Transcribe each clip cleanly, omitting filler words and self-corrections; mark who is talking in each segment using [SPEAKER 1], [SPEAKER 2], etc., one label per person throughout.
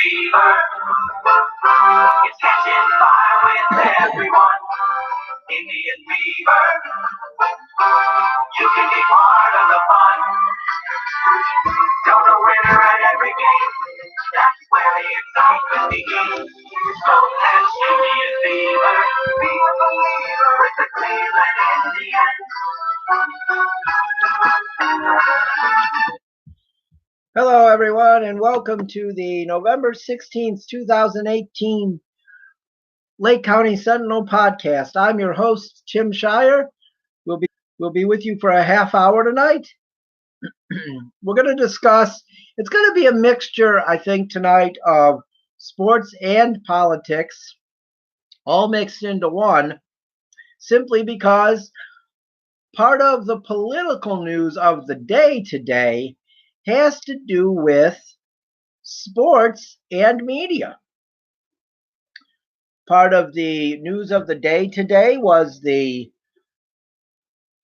[SPEAKER 1] fever is catching fire with everyone. Indian fever, you can be part of the fun. Don't know winner at every game, that's where the excitement begins. So catch Indian fever, be a believer with the Cleveland Indians.
[SPEAKER 2] Hello, everyone, and welcome to the November 16th, 2018 Lake County Sentinel Podcast. I'm your host, Tim Shirer. We'll be with you for a half hour tonight. We're going to discuss, it's going to be a mixture, I think, tonight of sports and politics, all mixed into one, simply because part of the political news of the day today has to do with sports and media. Part of the news of the day today was the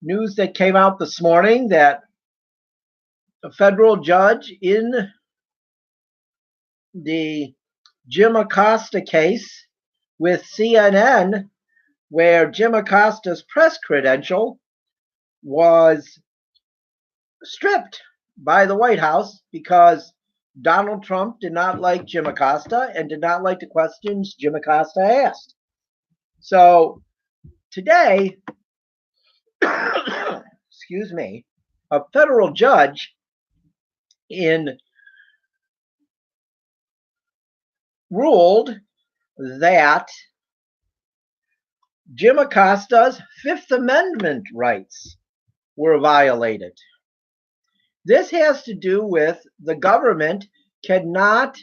[SPEAKER 2] news that came out this morning that a federal judge in the Jim Acosta case with CNN, where Jim Acosta's press credential was stripped by the White House because Donald Trump did not like Jim Acosta and did not like the questions Jim Acosta asked. So today, excuse me, a federal judge ruled that Jim Acosta's Fifth Amendment rights were violated. This has to do with the government cannot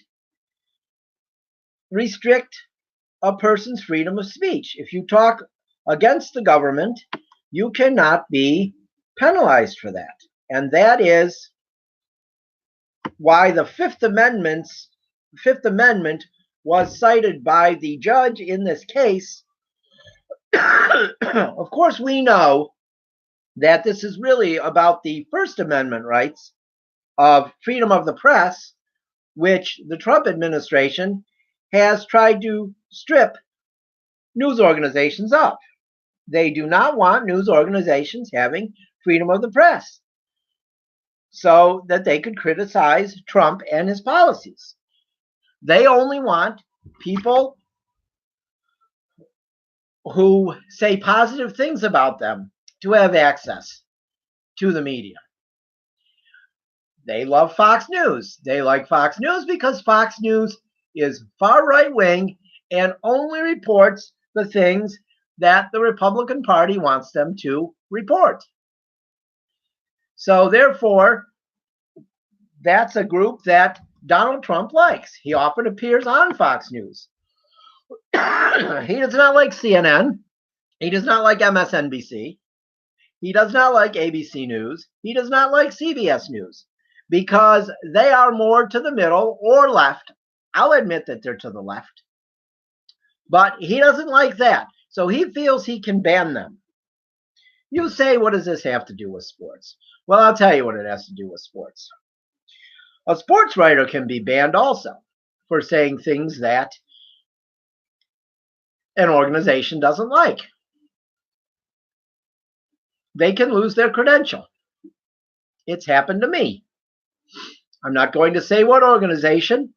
[SPEAKER 2] restrict a person's freedom of speech. If you talk against the government, you cannot be penalized for that. And that is why the Fifth Amendment was cited by the judge in this case. Of course, we know that this is really about the First Amendment rights of freedom of the press, which the Trump administration has tried to strip news organizations of. They do not want news organizations having freedom of the press so that they could criticize Trump and his policies. They only want people who say positive things about them to have access to the media. They love Fox News. They like Fox News because Fox News is far right-wing and only reports the things that the Republican Party wants them to report. So therefore, that's a group that Donald Trump likes. He often appears on Fox News. He does not like CNN. He does not like MSNBC. He does not like ABC News. He does not like CBS News because they are more to the middle or left. I'll admit that they're to the left. But he doesn't like that. So he feels he can ban them. You say, what does this have to do with sports? Well, I'll tell you what it has to do with sports. A sports writer can be banned also for saying things that an organization doesn't like. They can lose their credential. It's happened to me. I'm not going to say what organization.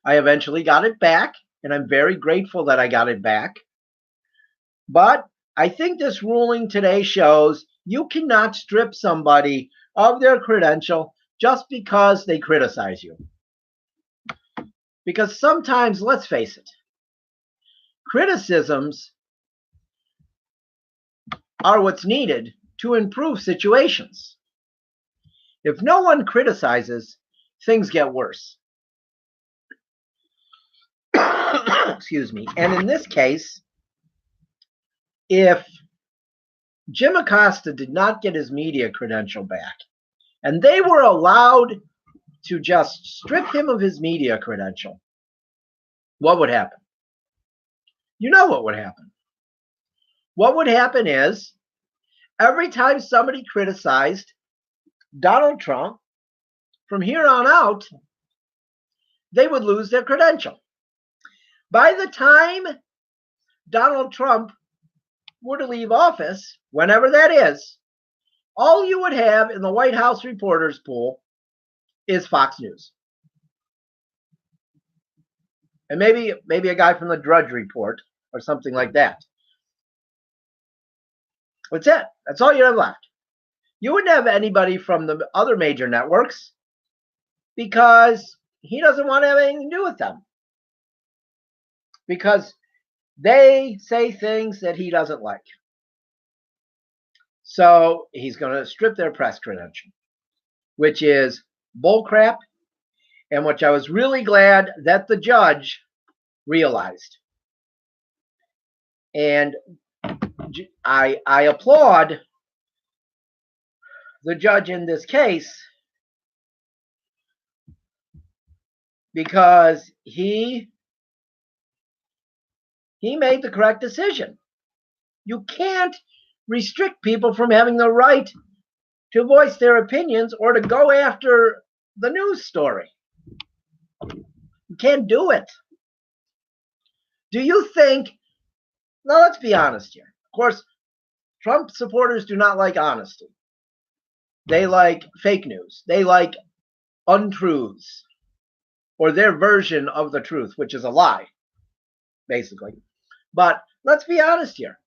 [SPEAKER 2] I eventually got it back, and I'm very grateful that I got it back. But I think this ruling today shows you cannot strip somebody of their credential just because they criticize you. Because sometimes, let's face it, criticisms are what's needed to improve situations. If no one criticizes, things get worse. Excuse me. And in this case, if Jim Acosta did not get his media credential back, and they were allowed to just strip him of his media credential, what would happen? You know what would happen. What would happen is every time somebody criticized Donald Trump, from here on out, they would lose their credential. By the time Donald Trump were to leave office, whenever that is, all you would have in the White House reporters pool is Fox News. And maybe a guy from the Drudge Report or something like that. That's it. That's all you have left. You wouldn't have anybody from the other major networks because he doesn't want to have anything to do with them. Because they say things that he doesn't like. So he's going to strip their press credential, which is bullcrap, and which I was really glad that the judge realized. And I applaud the judge in this case because he made the correct decision. You can't restrict people from having the right to voice their opinions or to go after the news story. You can't do it. Do you think, now let's be honest here. Of course, Trump supporters do not like honesty. They like fake news. They like untruths or their version of the truth, which is a lie, basically. But let's be honest here.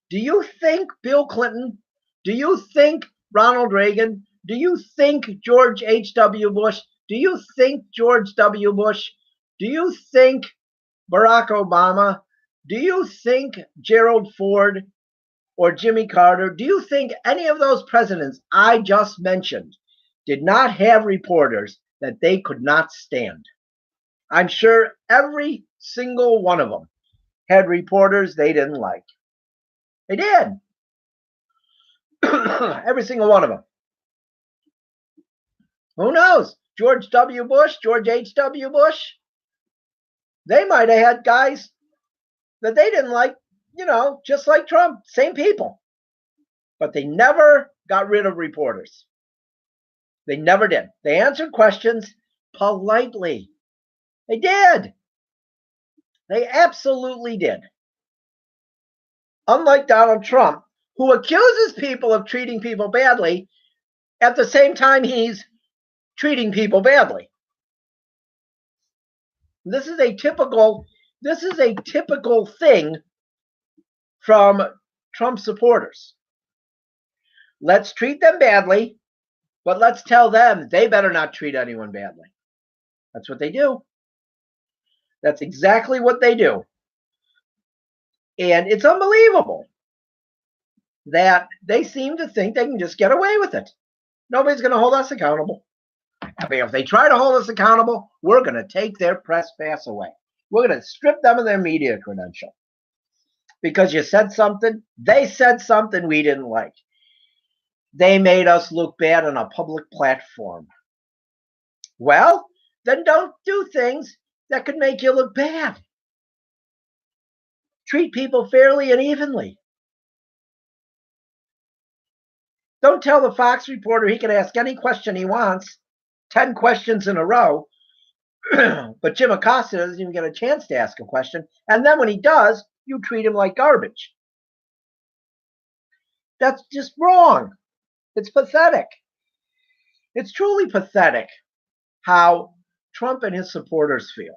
[SPEAKER 2] Do you think Bill Clinton, do you think Ronald Reagan, do you think George H.W. Bush, do you think George W. Bush, do you think Barack Obama, do you think Gerald Ford or Jimmy Carter, do you think any of those presidents I just mentioned did not have reporters that they could not stand? I'm sure every single one of them had reporters they didn't like. They did. Every single one of them. Who knows? George W. Bush, George H.W. Bush, they might have had guys that they didn't like, just like Trump, same people. But they never got rid of reporters. They never did. They answered questions politely. They did. They absolutely did. Unlike Donald Trump, who accuses people of treating people badly at the same time he's treating people badly. This is a typical thing from Trump supporters. Let's treat them badly, but let's tell them they better not treat anyone badly. That's what they do. That's exactly what they do. And it's unbelievable that they seem to think they can just get away with it. Nobody's going to hold us accountable. I mean, if they try to hold us accountable, we're going to take their press pass away. We're going to strip them of their media credential. Because you said something, they said something we didn't like. They made us look bad on a public platform. Well, then don't do things that could make you look bad. Treat people fairly and evenly. Don't tell the Fox reporter he can ask any question he wants, 10 questions in a row, but Jim Acosta doesn't even get a chance to ask a question. And then when he does, you treat him like garbage. That's just wrong. It's pathetic. It's truly pathetic how Trump and his supporters feel.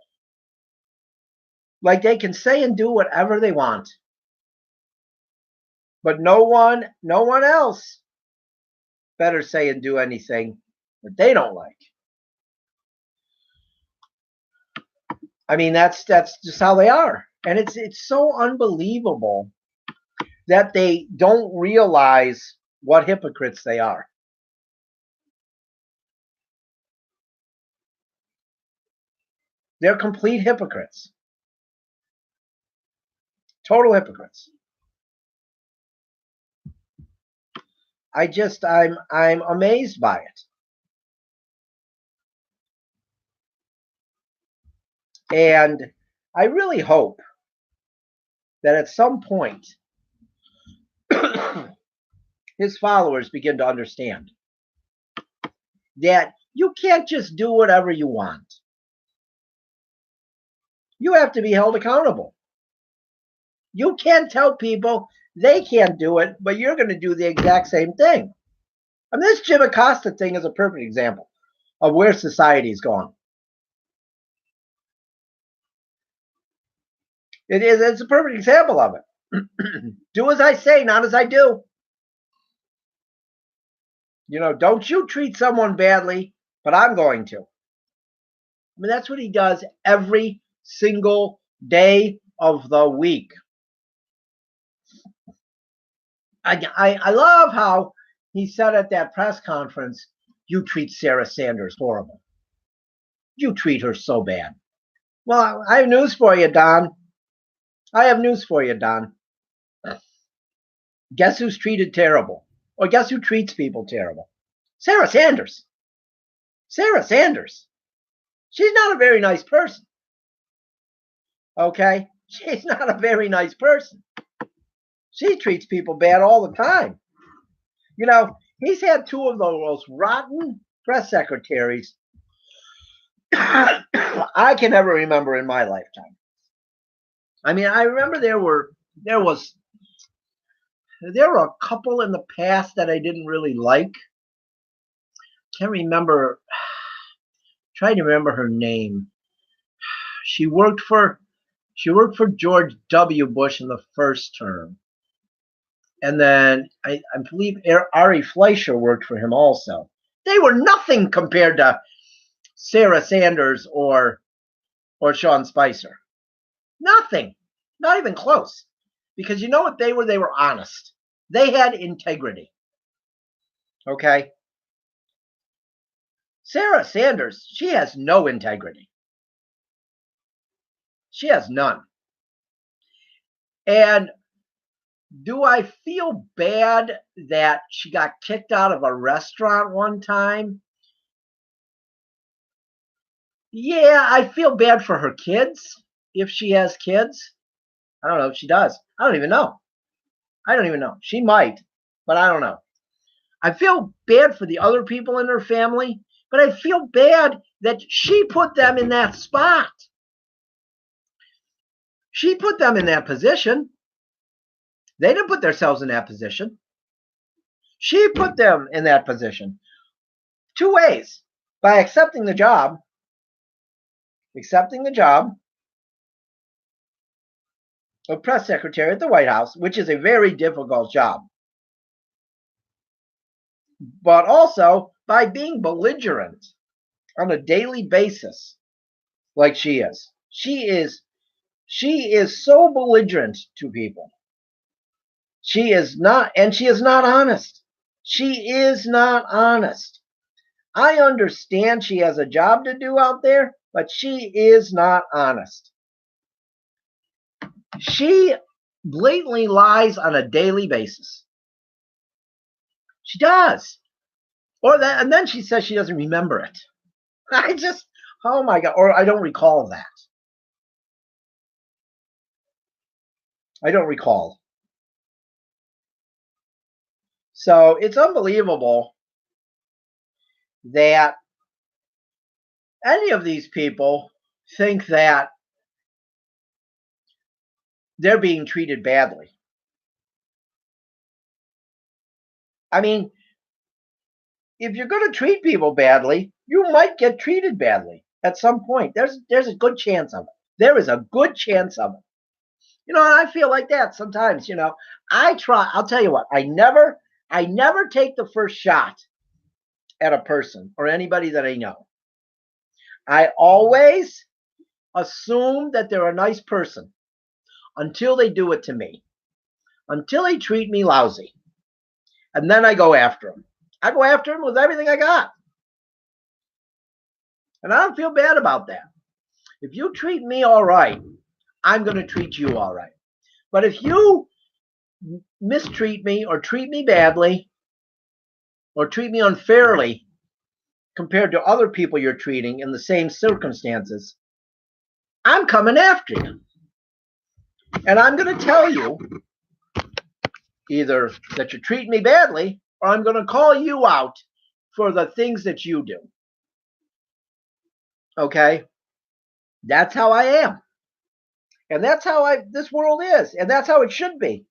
[SPEAKER 2] Like they can say and do whatever they want. But no one else better say and do anything that they don't like. I mean, that's just how they are. And it's so unbelievable that they don't realize what hypocrites they are. They're complete hypocrites. Total hypocrites. I'm amazed by it. And I really hope that at some point his followers begin to understand that you can't just do whatever you want. You have to be held accountable. You can't tell people they can't do it, but you're going to do the exact same thing. I mean, this Jim Acosta thing is a perfect example of where society's gone. It's a perfect example of it. Do as I say, not as I do. Don't you treat someone badly, but I'm going to. I mean, that's what he does every single day of the week. I love how he said at that press conference, you treat Sarah Sanders horrible. You treat her so bad. Well, I have news for you, Don. Guess who's treated terrible? Or guess who treats people terrible? Sarah Sanders. She's not a very nice person. Okay? She's not a very nice person. She treats people bad all the time. He's had two of the most rotten press secretaries I can ever remember in my lifetime. I mean, I remember there were a couple in the past that I didn't really like. Can't remember. Trying to remember her name. She worked for George W. Bush in the first term. And then I believe Ari Fleischer worked for him also. They were nothing compared to Sarah Sanders or Sean Spicer. Nothing. Not even close. Because you know what they were? They were honest. They had integrity. Okay? Sarah Sanders, she has no integrity. She has none. And do I feel bad that she got kicked out of a restaurant one time? Yeah, I feel bad for her kids, if she has kids. I don't know if she does. I don't even know. She might, but I don't know. I feel bad for the other people in her family, but I feel bad that she put them in that spot. She put them in that position. They didn't put themselves in that position. She put them in that position. Two ways. By accepting the job of press secretary at the White House, which is a very difficult job. But also by being belligerent on a daily basis like she is. She is so belligerent to people. She is not honest. She is not honest. I understand she has a job to do out there, but she is not honest. She blatantly lies on a daily basis. She does. And then she says she doesn't remember it. Oh my God. Or I don't recall that. I don't recall. So it's unbelievable that any of these people think that they're being treated badly. I mean, if you're going to treat people badly, you might get treated badly at some point. There's a good chance of it. There is a good chance of it. And I feel like that sometimes, I'll tell you what, I never take the first shot at a person or anybody that I know. I always assume that they're a nice person until they do it to me, until they treat me lousy. And then I go after them. I go after them with everything I got. And I don't feel bad about that. If you treat me all right, I'm going to treat you all right. But if you mistreat me or treat me badly or treat me unfairly compared to other people you're treating in the same circumstances, I'm coming after you. And I'm going to tell you either that you treat me badly or I'm going to call you out for the things that you do. Okay? That's how I am. And that's how this world is, and that's how it should be.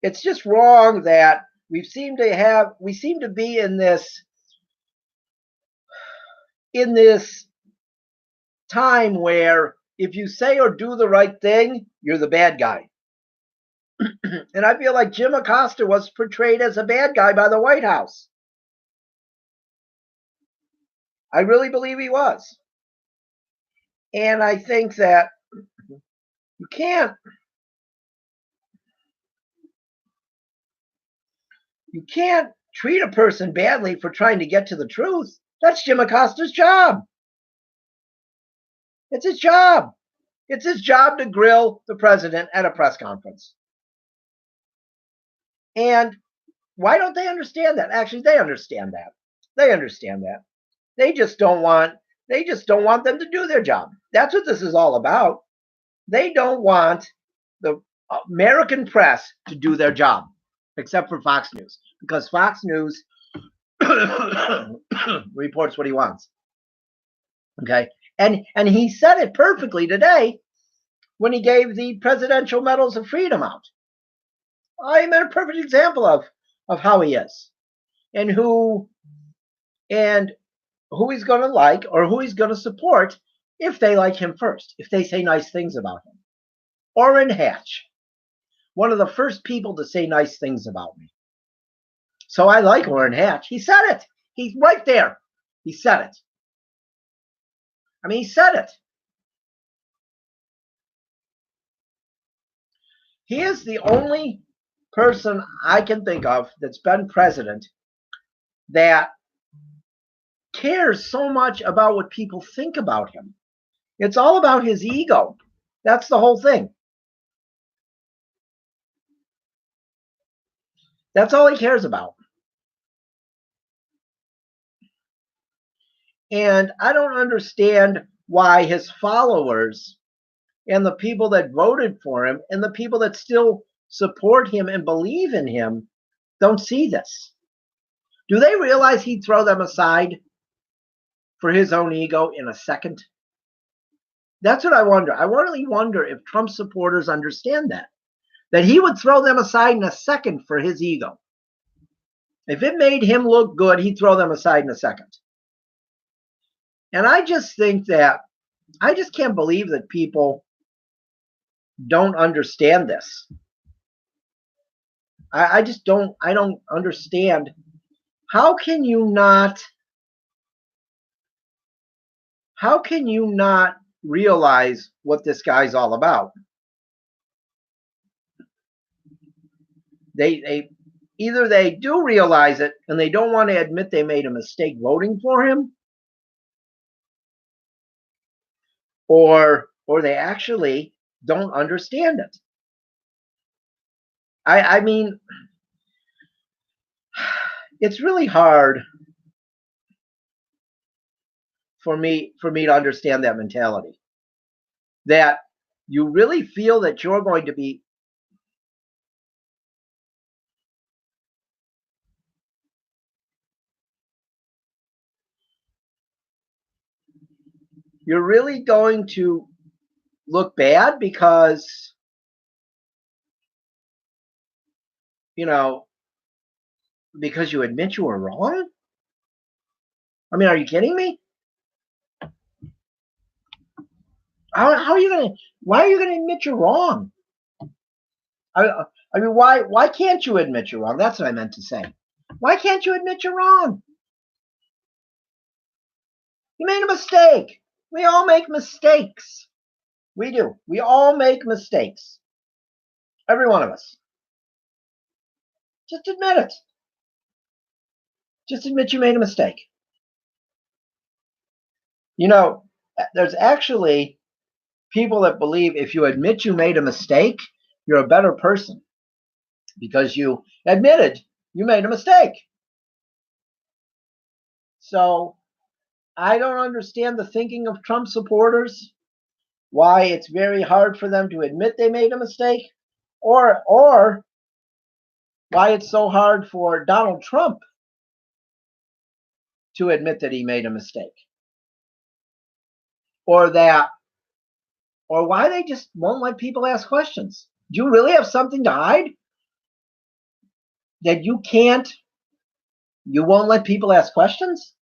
[SPEAKER 2] It's just wrong that we seem to be in this time where if you say or do the right thing, you're the bad guy. And I feel like Jim Acosta was portrayed as a bad guy by the White House. I really believe he was. And I think that you can't treat a person badly for trying to get to the truth. That's Jim Acosta's job. It's his job. It's his job to grill the president at a press conference. And why don't they understand that? Actually, they understand that. They understand that. They just don't want them to do their job. That's what this is all about. They don't want the American press to do their job, except for Fox News, because Fox News reports what he wants. Okay? And he said it perfectly today when he gave the Presidential Medals of Freedom out. I'm a perfect example of how he is and who he's going to like or who he's going to support if they like him first, if they say nice things about him. Orrin Hatch, one of the first people to say nice things about me. So I like Orrin Hatch. He said it. He's right there. He said it. I mean, he said it. He is the only person I can think of that's been president that cares so much about what people think about him. It's all about his ego. That's the whole thing. That's all he cares about. And I don't understand why his followers and the people that voted for him and the people that still support him and believe in him don't see this. Do they realize he'd throw them aside for his own ego in a second? That's what I wonder. I really wonder if Trump supporters understand that he would throw them aside in a second for his ego. If it made him look good, he'd throw them aside in a second. And I just think that I just can't believe that people don't understand this. I don't understand. How can you not realize what this guy's all about? They either they do realize it and they don't want to admit they made a mistake voting for him, or they actually don't understand it. I mean, it's really hard for me to understand that mentality. That you really feel that you're going to be you're really going to look bad because because you admit you were wrong? I mean, are you kidding me? How are you going to? Why are you going to admit you're wrong? I mean, why can't you admit you're wrong? That's what I meant to say. Why can't you admit you're wrong? You made a mistake. We all make mistakes. We do. We all make mistakes. Every one of us. Just admit it. Just admit you made a mistake. There's actually people that believe if you admit you made a mistake, you're a better person because you admitted you made a mistake. So I don't understand the thinking of Trump supporters, why it's very hard for them to admit they made a mistake, or why it's so hard for Donald Trump to admit that he made a mistake. or why they just won't let people ask questions. Do you really have something to hide that you won't let people ask questions?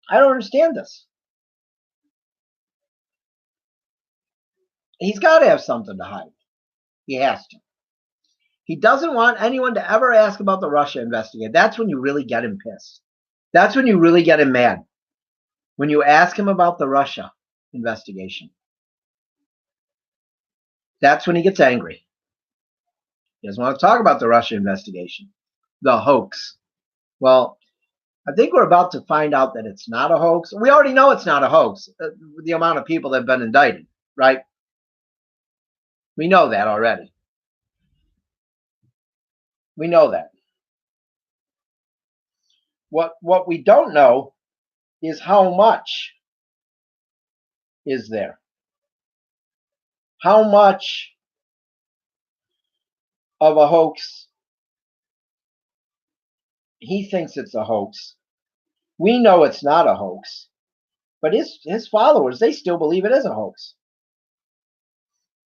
[SPEAKER 2] I don't understand this. He's got to have something to hide. He has to. He doesn't want anyone to ever ask about the Russia investigation. That's when you really get him pissed. That's when you really get him mad. When you ask him about the Russia investigation. That's when he gets angry. He doesn't want to talk about the Russia investigation. The hoax. Well, I think we're about to find out that it's not a hoax. We already know it's not a hoax. The amount of people that have been indicted, right? We know that already. We know that. What we don't know is how much is there. How much of a hoax he thinks it's a hoax. We know it's not a hoax. But his followers, they still believe it is a hoax.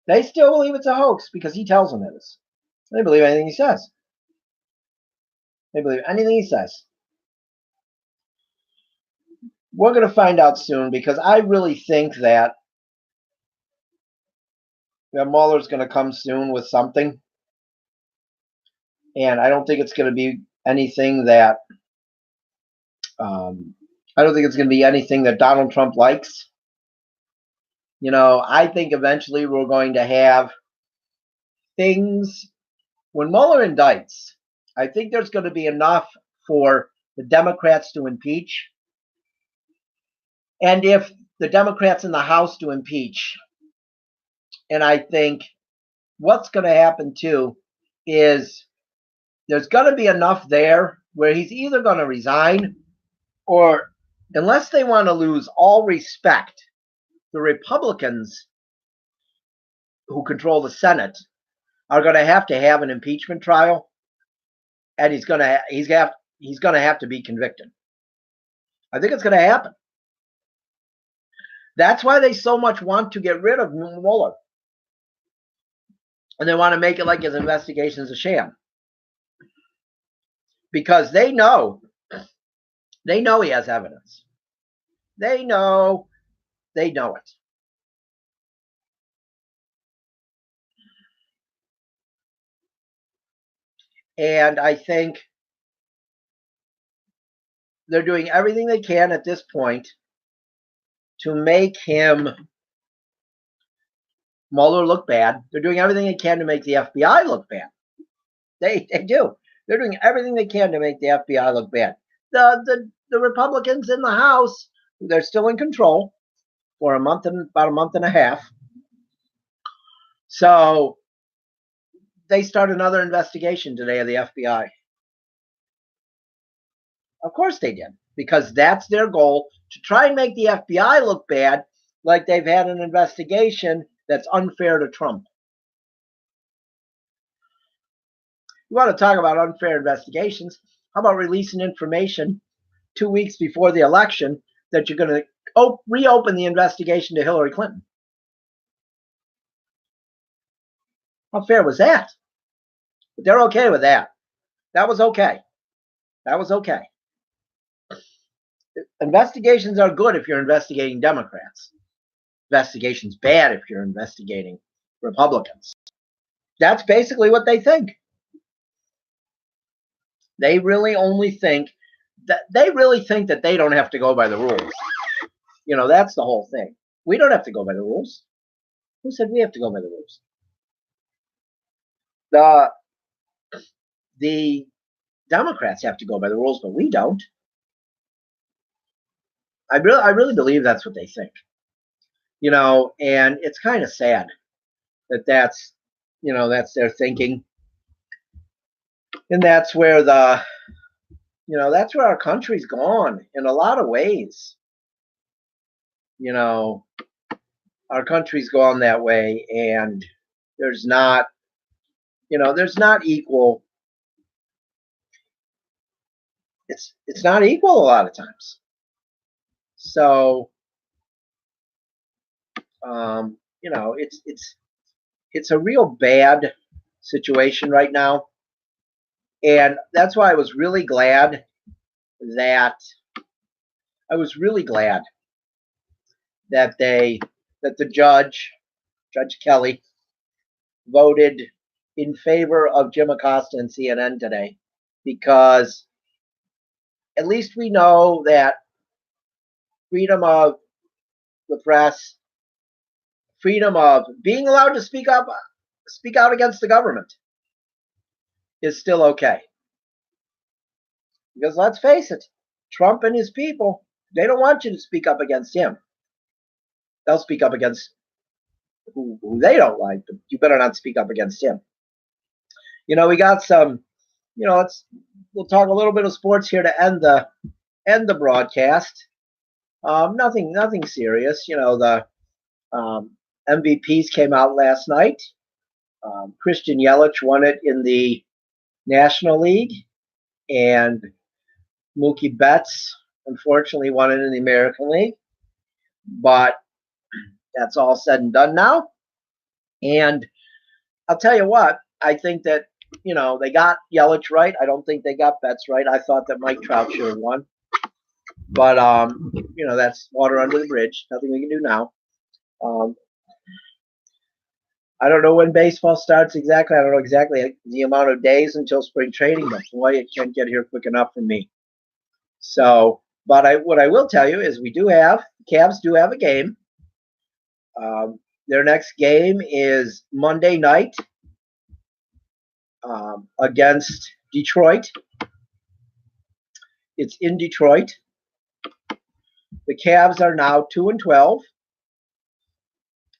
[SPEAKER 2] They still believe it's a hoax because he tells them it is. They believe anything he says. They believe anything he says. We're going to find out soon because I really think that Mueller's going to come soon with something. And I don't think it's going to be anything that Donald Trump likes. I think eventually we're going to have things. When Mueller indicts, I think there's going to be enough for the Democrats to impeach. And if the Democrats in the House to impeach, and I think what's going to happen too is there's going to be enough there where he's either going to resign or, unless they want to lose all respect, the Republicans who control the Senate are going to have an impeachment trial, and he's going to have to be convicted. I think it's going to happen. That's why they so much want to get rid of Mueller. And they want to make it like his investigation is a sham. Because they know he has evidence. They know it. And I think they're doing everything they can at this point to make Mueller look bad. They're doing everything they can to make the FBI look bad. They do. They're doing everything they can to make the FBI look bad. The Republicans in the House, they're still in control for about a month and a half. So they start another investigation today of the FBI. Of course they did, because that's their goal, to try and make the FBI look bad, like they've had an investigation that's unfair to Trump. You want to talk about unfair investigations? How about releasing information 2 weeks before the election that you're going to reopen the investigation to Hillary Clinton? How fair was that? But they're okay with that. That was okay. That was okay. Investigations are good if you're investigating Democrats. Investigations bad if you're investigating Republicans. That's basically what they think. They really think that they don't have to go by the rules. That's the whole thing. We don't have to go by the rules. Who said we have to go by the rules? The Democrats have to go by the rules, but we don't. I really believe that's what they think. And it's kind of sad that's their thinking. And that's where that's where our country's gone in a lot of ways. Our country's gone that way, and there's not equal. It's not equal a lot of times. So It's a real bad situation right now, and that's why that I was really glad that the Judge Kelly, voted in favor of Jim Acosta and CNN today, because at least we know that freedom of the press, freedom of being allowed to speak out against the government is still okay. Because let's face it, Trump and his people, they don't want you to speak up against him. They'll speak up against who they don't like, but you better not speak up against him. We got some, we'll talk a little bit of sports here to end the broadcast. Nothing serious. The MVPs came out last night. Christian Yelich won it in the National League, and Mookie Betts unfortunately won it in the American League. But that's all said and done now. And I'll tell you what, I think that, they got Yelich right. I don't think they got Betts right. I thought that Mike Trout should have won. But, that's water under the bridge. Nothing we can do now. I don't know when baseball starts exactly. I don't know exactly the amount of days until spring training, but boy, it can't get here quick enough for me. So, but what I will tell you is Cavs do have a game. Their next game is Monday night against Detroit. It's in Detroit. The Cavs are now 2-12,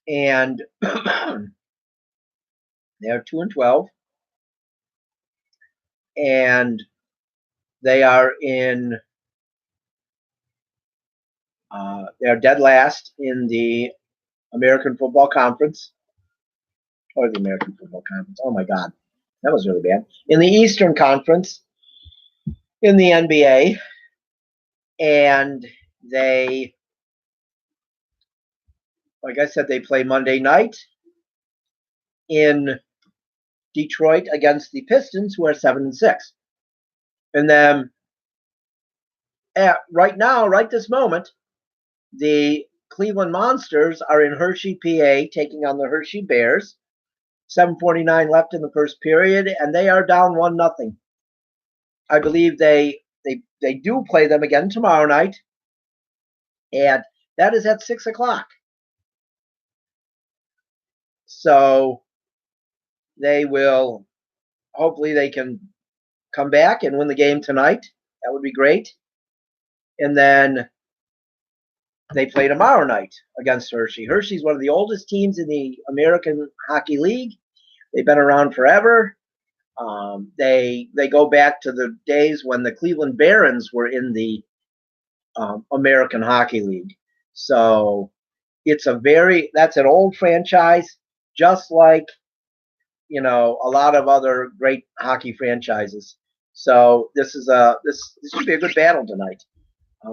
[SPEAKER 2] and they are 2-12, and they are in. They are dead last in the American Football Conference, or the American Football Conference. Oh my God, that was really bad. In the Eastern Conference, in the NBA, and they, like I said, they play Monday night in Detroit against the Pistons, who are 7-6. And then, right this moment, the Cleveland Monsters are in Hershey, PA, taking on the Hershey Bears. 7:49 left in the first period, and they are down 1-0. I believe they do play them again tomorrow night, and that is at 6:00. So hopefully they can come back and win the game tonight. That would be great. And then they play tomorrow night against Hershey. Hershey's one of the oldest teams in the American Hockey League. They've been around forever. They go back to the days when the Cleveland Barons were in the American Hockey League. So that's an old franchise, just like a lot of other great hockey franchises. So this should be a good battle tonight.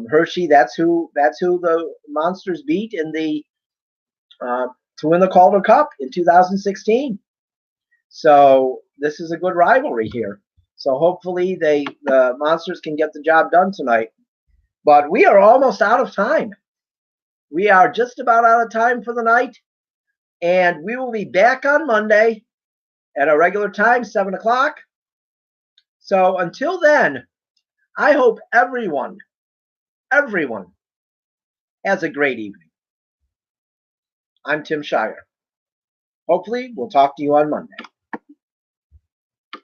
[SPEAKER 2] Hershey, that's who the Monsters beat in the to win the Calder Cup in 2016. So this is a good rivalry here. So hopefully the Monsters can get the job done tonight. But we are almost out of time. We are just about out of time for the night. And we will be back on Monday at our regular time, 7:00. So until then, I hope everyone has a great evening. I'm Tim Shirer. Hopefully, we'll talk to you on Monday.